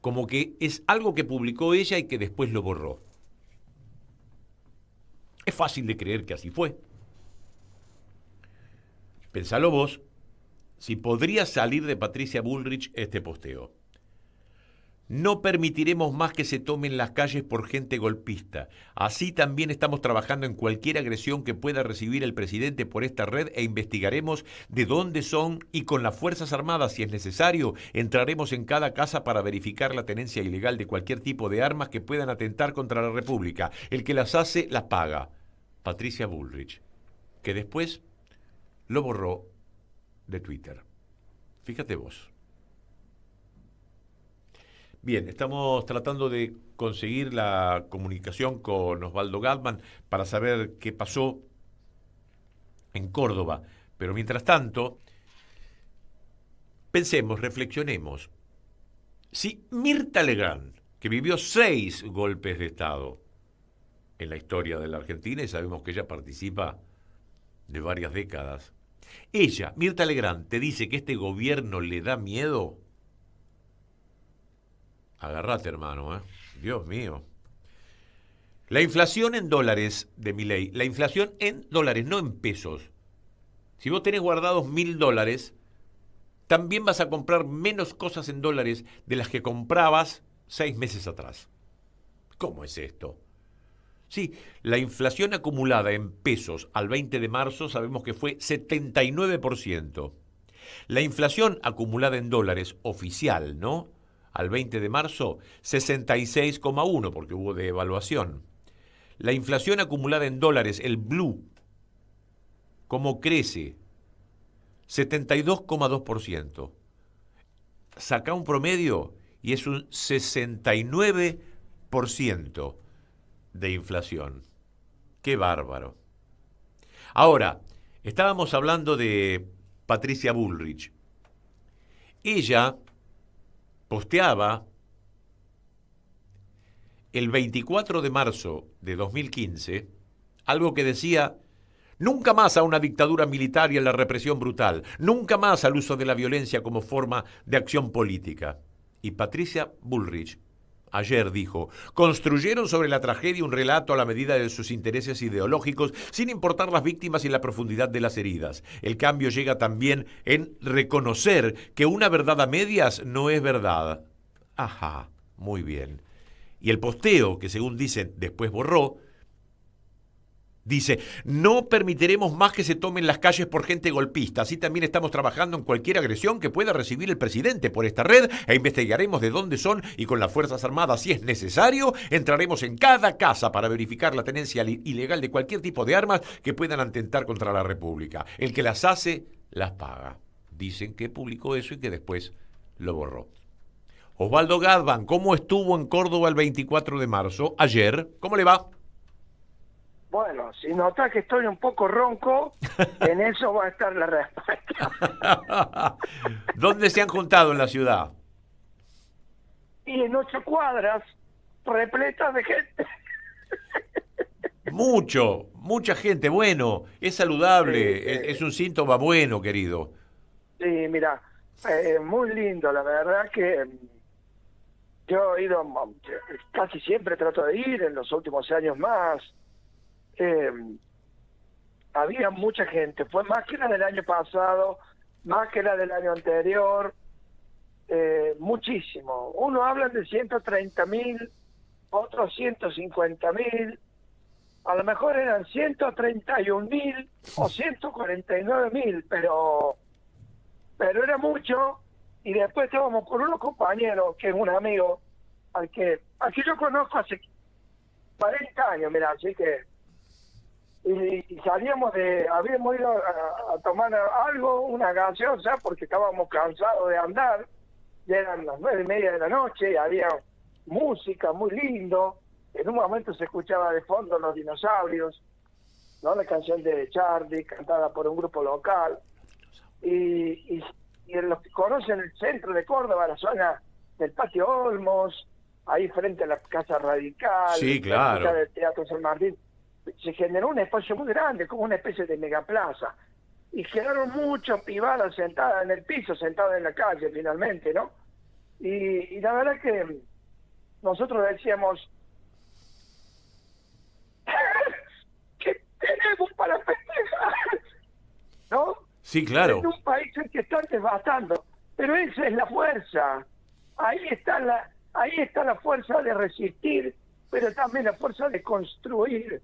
como que es algo que publicó ella y que después lo borró. Es fácil de creer que así fue. Pensalo vos, si podría salir de Patricia Bullrich este posteo. No permitiremos más que se tomen las calles por gente golpista. Así también estamos trabajando en cualquier agresión que pueda recibir el presidente por esta red e investigaremos de dónde son y con las Fuerzas Armadas, si es necesario, entraremos en cada casa para verificar la tenencia ilegal de cualquier tipo de armas que puedan atentar contra la República. El que las hace, las paga. Patricia Bullrich, que después lo borró de Twitter. Fíjate vos. Bien, estamos tratando de conseguir la comunicación con Osvaldo Galván para saber qué pasó en Córdoba. Pero mientras tanto, pensemos, reflexionemos. Si Mirta Legrand, que vivió 6 golpes de Estado en la historia de la Argentina, y sabemos que ella participa de varias décadas, ella, Mirta Legrand, te dice que este gobierno le da miedo. Agarrate, hermano, ¿eh? Dios mío. La inflación en dólares de Milei, la inflación en dólares, no en pesos. Si vos tenés guardados $1.000, también vas a comprar menos cosas en dólares de las que comprabas 6 meses atrás. ¿Cómo es esto? Sí, la inflación acumulada en pesos al 20 de marzo sabemos que fue 79%. La inflación acumulada en dólares oficial, ¿no?, al 20 de marzo, 66,1, porque hubo devaluación. La inflación acumulada en dólares, el blue, ¿cómo crece? 72,2%. Saca un promedio y es un 69% de inflación. ¡Qué bárbaro! Ahora, estábamos hablando de Patricia Bullrich. Ella posteaba el 24 de marzo de 2015 algo que decía: nunca más a una dictadura militar y a la represión brutal, nunca más al uso de la violencia como forma de acción política. Y Patricia Bullrich ayer dijo: construyeron sobre la tragedia un relato a la medida de sus intereses ideológicos, sin importar las víctimas y la profundidad de las heridas. El cambio llega también en reconocer que una verdad a medias no es verdad. Ajá, muy bien. Y el posteo, que según dicen después borró, dice: no permitiremos más que se tomen las calles por gente golpista. Así también estamos trabajando en cualquier agresión que pueda recibir el presidente por esta red e investigaremos de dónde son y con las Fuerzas Armadas, si es necesario, entraremos en cada casa para verificar la tenencia ilegal de cualquier tipo de armas que puedan atentar contra la República. El que las hace, las paga. Dicen que publicó eso y que después lo borró. Osvaldo Galván, ¿cómo estuvo en Córdoba el 24 de marzo? Ayer, ¿cómo le va? Bueno, si notas que estoy un poco ronco, en eso va a estar la respuesta. ¿Dónde se han juntado en la ciudad? Y en 8 cuadras, repletas de gente. Mucha gente. Bueno, es saludable, sí. Es un síntoma bueno, querido. Sí, mira, Muy lindo, la verdad que yo he ido, casi siempre trato de ir, en los últimos años más. Había mucha gente, fue más que la del año pasado, más que la del año anterior, muchísimo. Uno habla de 130.000, otros 150.000, a lo mejor eran 131.000 o 149.000, pero era mucho. Y después estábamos con unos compañeros, que es un amigo, al que yo conozco hace 40 años, mira, así que... Y salíamos habíamos ido a tomar algo, una gaseosa, porque estábamos cansados de andar, ya eran las 9:30 de la noche, y había música muy lindo, en un momento se escuchaba de fondo Los Dinosaurios, ¿no? La canción de Charlie, cantada por un grupo local, y en los que conocen el centro de Córdoba, la zona del Patio Olmos, ahí frente a la Casa Radical, sí, claro, del Teatro San Martín, se generó un espacio muy grande, como una especie de megaplaza, y quedaron muchos pibadas sentadas en el piso, sentadas en la calle finalmente, ¿no? Y la verdad que nosotros decíamos que tenemos para festejar, ¿no? Sí, claro. En un país en que están devastando, pero esa es la fuerza, ahí está la fuerza de resistir, pero también la fuerza de construir.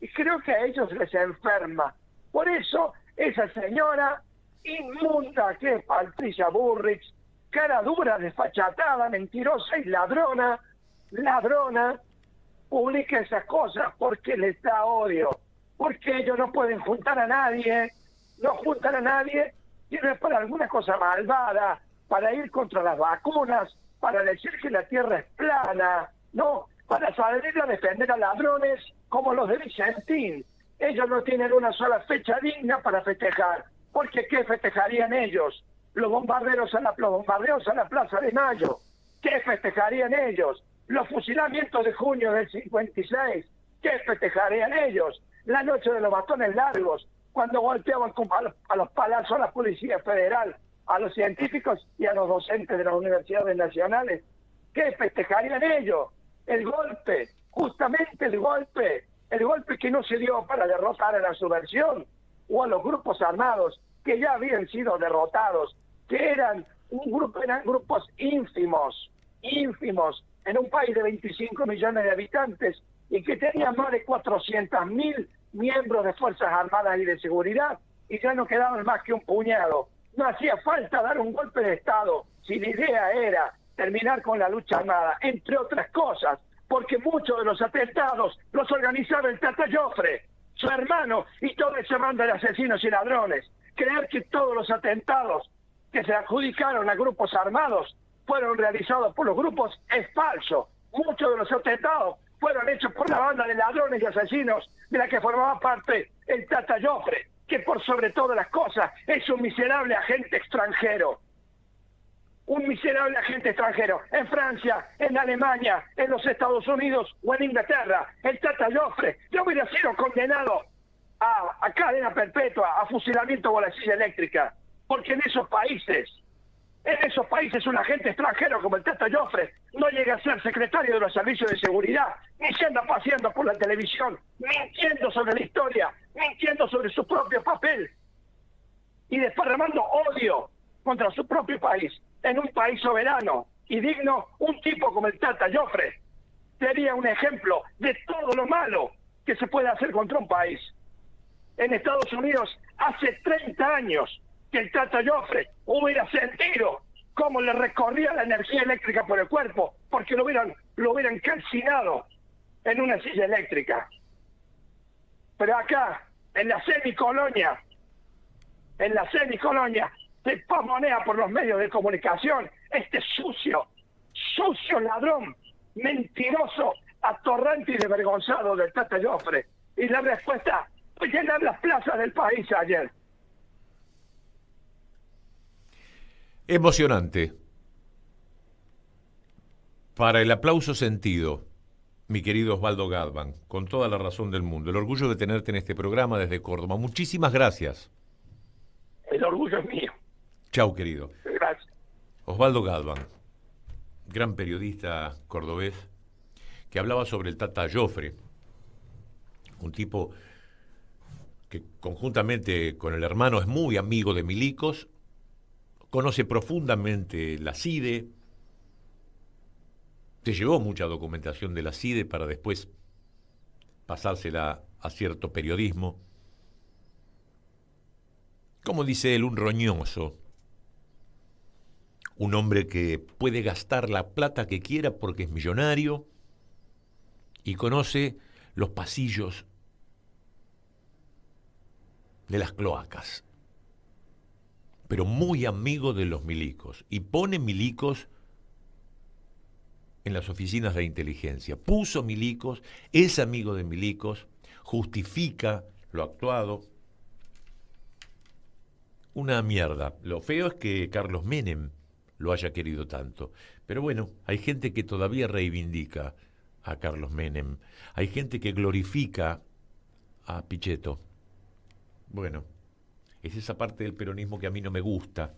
Y creo que a ellos les enferma. Por eso, esa señora inmunda que es Patricia Bullrich, cara dura, desfachatada, mentirosa y ladrona, publica esas cosas porque les da odio. Porque ellos no pueden juntar a nadie, no juntan a nadie, y no es para alguna cosa malvada, para ir contra las vacunas, para decir que la Tierra es plana, no, para salir a defender a ladrones como los de Vicentín. Ellos no tienen una sola fecha digna para festejar, porque ¿qué festejarían ellos? Los bombardeos a la Plaza de Mayo. ¿Qué festejarían ellos? Los fusilamientos de junio del 56. ¿Qué festejarían ellos? La noche de los bastones largos, cuando golpeaban a los palazos a la Policía Federal, a los científicos y a los docentes de las universidades nacionales. ¿Qué festejarían ellos? El golpe, justamente el golpe que no se dio para derrotar a la subversión o a los grupos armados que ya habían sido derrotados, que eran grupos ínfimos, en un país de 25 millones de habitantes y que tenían más de 400.000 miembros de Fuerzas Armadas y de Seguridad, y ya no quedaban más que un puñado. No hacía falta dar un golpe de Estado si la idea era terminar con la lucha armada, entre otras cosas, porque muchos de los atentados los organizaba el Tata Joffre, su hermano, y toda esa banda de asesinos y ladrones. Creer que todos los atentados que se adjudicaron a grupos armados fueron realizados por los grupos es falso. Muchos de los atentados fueron hechos por la banda de ladrones y asesinos de la que formaba parte el Tata Joffre, que por sobre todas las cosas es un miserable agente extranjero. Un miserable agente extranjero. En Francia, en Alemania, en los Estados Unidos o en Inglaterra, el Tata Joffre ya hubiera sido condenado a cadena perpetua, a fusilamiento o a la silla eléctrica. Porque en esos países un agente extranjero como el Tata Joffre no llega a ser secretario de los servicios de seguridad, ni se anda paseando por la televisión, mintiendo sobre la historia, mintiendo sobre su propio papel y desparramando odio contra su propio país. En un país soberano y digno, un tipo como el Tata Joffre sería un ejemplo de todo lo malo que se puede hacer contra un país. En Estados Unidos, hace 30 años que el Tata Joffre hubiera sentido cómo le recorría la energía eléctrica por el cuerpo, porque lo hubieran calcinado en una silla eléctrica. Pero acá, en la semicolonia, se pamonea por los medios de comunicación este sucio ladrón, mentiroso, atorrante y desvergonzado del Tata Joffre. Y la respuesta fue llenar las plazas del país ayer. Emocionante. Para el aplauso sentido, mi querido Osvaldo Gadban, con toda la razón del mundo. El orgullo de tenerte en este programa desde Córdoba. Muchísimas gracias. El orgullo es mío. Chau, querido. Gracias. Osvaldo Galván, gran periodista cordobés, que hablaba sobre el Tata Joffre, un tipo que conjuntamente con el hermano es muy amigo de Milicos, conoce profundamente la CIDE, se llevó mucha documentación de la CIDE para después pasársela a cierto periodismo. Como dice él, un roñoso, un hombre que puede gastar la plata que quiera porque es millonario y conoce los pasillos de las cloacas, pero muy amigo de los milicos, y pone milicos en las oficinas de inteligencia. Puso milicos, es amigo de milicos, justifica lo actuado. Una mierda. Lo feo es que Carlos Menem lo haya querido tanto. Pero bueno, hay gente que todavía reivindica a Carlos Menem. Hay gente que glorifica a Pichetto. Bueno, es esa parte del peronismo que a mí no me gusta.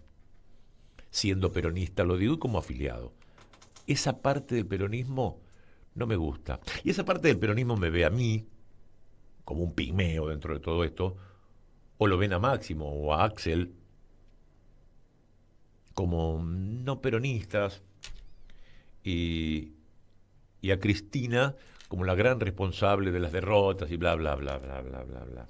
Siendo peronista, lo digo como afiliado. Esa parte del peronismo no me gusta. Y esa parte del peronismo me ve a mí como un pigmeo dentro de todo esto, o lo ven a Máximo o a Axel como no peronistas, y a Cristina como la gran responsable de las derrotas y bla, bla, bla, bla, bla, bla, bla.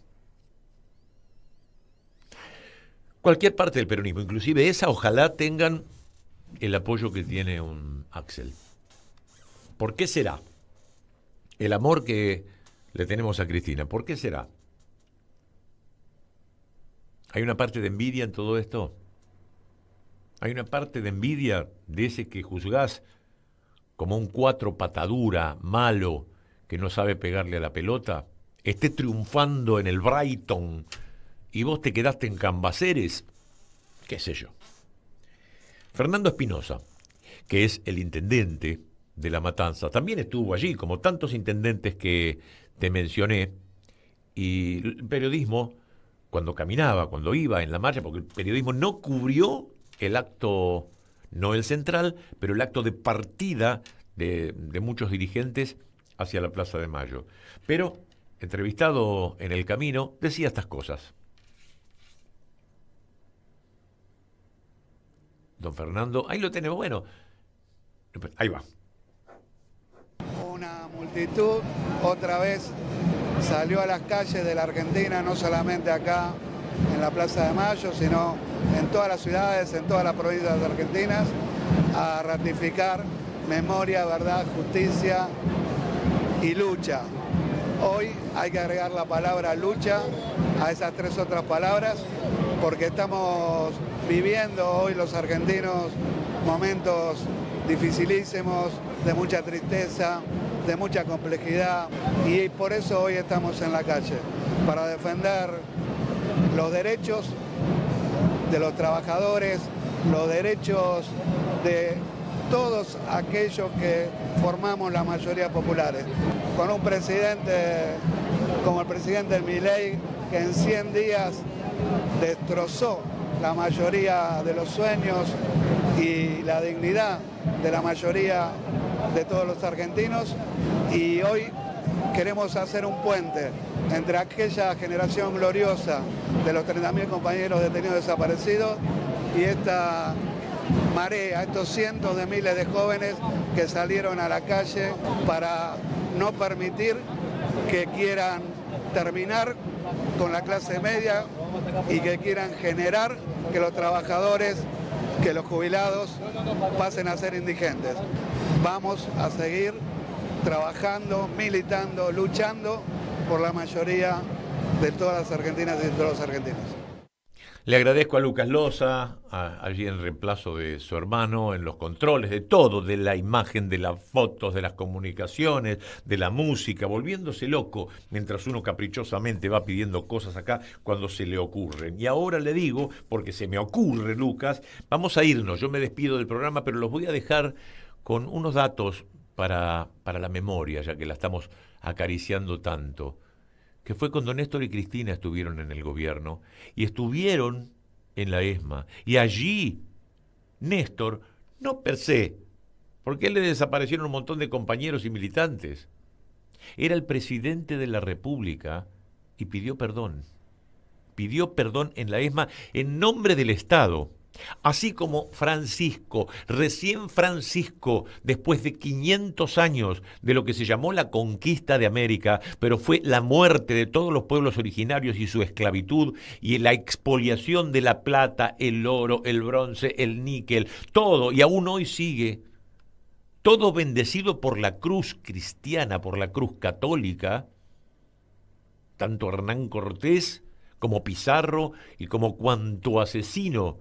Cualquier parte del peronismo, inclusive esa, ojalá tengan el apoyo que tiene un Axel. ¿Por qué será? El amor que le tenemos a Cristina, ¿por qué será? ¿Hay una parte de envidia en todo esto? ¿Hay una parte de envidia de ese que juzgás como un 4 patadura, malo, que no sabe pegarle a la pelota? Esté triunfando en el Brighton y vos te quedaste en Cambaceres, qué sé yo. Fernando Espinosa, que es el intendente de La Matanza, también estuvo allí, como tantos intendentes que te mencioné, y el periodismo, cuando caminaba, cuando iba en la marcha, porque el periodismo no cubrió el acto, no el central, pero el acto de partida de muchos dirigentes hacia la Plaza de Mayo. Pero, entrevistado en el camino, decía estas cosas. Don Fernando, ahí lo tenemos, bueno, ahí va. Una multitud otra vez salió a las calles de la Argentina, no solamente acá en la Plaza de Mayo, sino en todas las ciudades, en todas las provincias argentinas, a ratificar memoria, verdad, justicia y lucha. Hoy hay que agregar la palabra lucha a esas 3 otras palabras, porque estamos viviendo hoy los argentinos momentos dificilísimos, de mucha tristeza, de mucha complejidad, y por eso hoy estamos en la calle, para defender los derechos de los trabajadores, los derechos de todos aquellos que formamos la mayoría populares. Con un presidente como el presidente Milei, que en 100 días destrozó la mayoría de los sueños y la dignidad de la mayoría de todos los argentinos, y hoy queremos hacer un puente entre aquella generación gloriosa de los 30.000 compañeros detenidos desaparecidos y esta marea, estos cientos de miles de jóvenes que salieron a la calle para no permitir que quieran terminar con la clase media y que quieran generar que los trabajadores, que los jubilados pasen a ser indigentes. Vamos a seguir trabajando, militando, luchando por la mayoría de todas las argentinas y de todos los argentinos. Le agradezco a Lucas Loza, allí en reemplazo de su hermano, en los controles de todo, de la imagen, de las fotos, de las comunicaciones, de la música, volviéndose loco mientras uno caprichosamente va pidiendo cosas acá cuando se le ocurren. Y ahora le digo, porque se me ocurre, Lucas, vamos a irnos. Yo me despido del programa, pero los voy a dejar con unos datos para la memoria, ya que la estamos acariciando tanto, que fue cuando Néstor y Cristina estuvieron en el gobierno y estuvieron en la ESMA. Y allí Néstor No per se, porque él le desaparecieron un montón de compañeros y militantes. Era el presidente de la República y pidió perdón. Pidió perdón en la ESMA en nombre del Estado. Así como Francisco, recién Francisco, después de 500 años de lo que se llamó la conquista de América, pero fue la muerte de todos los pueblos originarios y su esclavitud y la expoliación de la plata, el oro, el bronce, el níquel, todo, y aún hoy sigue, todo bendecido por la cruz cristiana, por la cruz católica, tanto Hernán Cortés como Pizarro y como cuanto asesino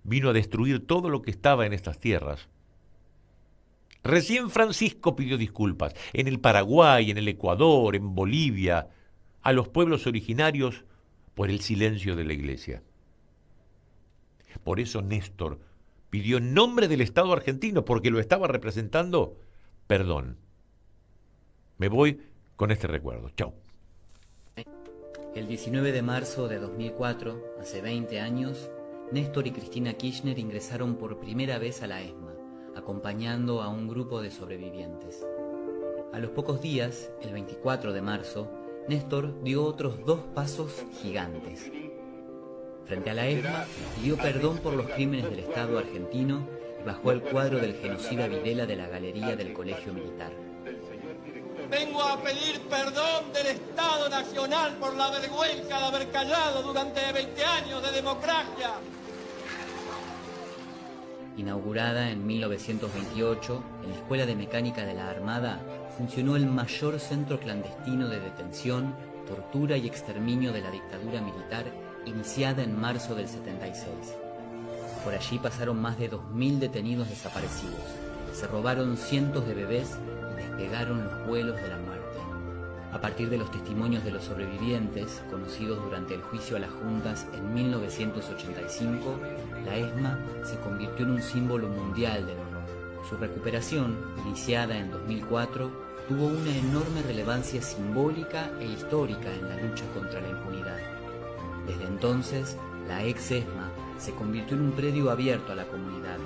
vino a destruir todo lo que estaba en estas tierras. Recién Francisco pidió disculpas en el Paraguay, en el Ecuador, en Bolivia, a los pueblos originarios por el silencio de la Iglesia. Por eso Néstor pidió en nombre del Estado argentino, porque lo estaba representando, perdón. Me voy con este recuerdo. Chau. El 19 de marzo de 2004, hace 20 años, Néstor y Cristina Kirchner ingresaron por primera vez a la ESMA, acompañando a un grupo de sobrevivientes. A los pocos días, el 24 de marzo, Néstor dio otros 2 pasos gigantes. Frente a la ESMA, pidió perdón por los crímenes del Estado argentino y bajó el cuadro del genocida Videla de la galería del Colegio Militar. Vengo a pedir perdón del Estado Nacional por la vergüenza de haber callado durante 20 años de democracia. Inaugurada en 1928, en la Escuela de Mecánica de la Armada, funcionó el mayor centro clandestino de detención, tortura y exterminio de la dictadura militar, iniciada en marzo del 76. Por allí pasaron más de 2.000 detenidos desaparecidos, se robaron cientos de bebés y despegaron los vuelos de la muerte. A partir de los testimonios de los sobrevivientes, conocidos durante el juicio a las juntas en 1985, la ESMA se convirtió en un símbolo mundial del horror. Su recuperación, iniciada en 2004, tuvo una enorme relevancia simbólica e histórica en la lucha contra la impunidad. Desde entonces, la ex-ESMA se convirtió en un predio abierto a la comunidad,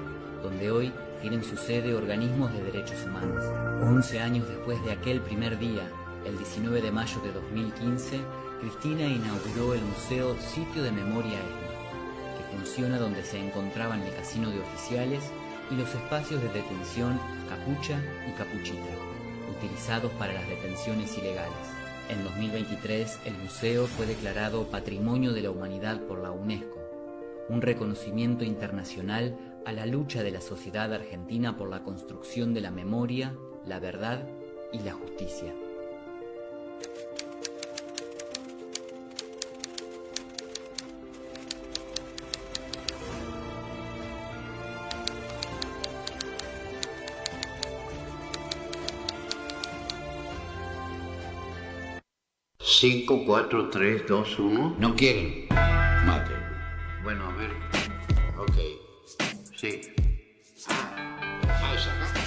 donde hoy tienen su sede organismos de derechos humanos. 11 años después de aquel primer día, el 19 de mayo de 2015, Cristina inauguró el Museo Sitio de Memoria ESMA, que funciona donde se encontraban el casino de oficiales y los espacios de detención Capucha y Capuchita, utilizados para las detenciones ilegales. En 2023, el museo fue declarado Patrimonio de la Humanidad por la UNESCO, un reconocimiento internacional a la lucha de la sociedad argentina por la construcción de la memoria, la verdad y la justicia. Cinco, 4, 3, 2, 1. No quieren. Mate. Bueno, a ver. Ok. Sí.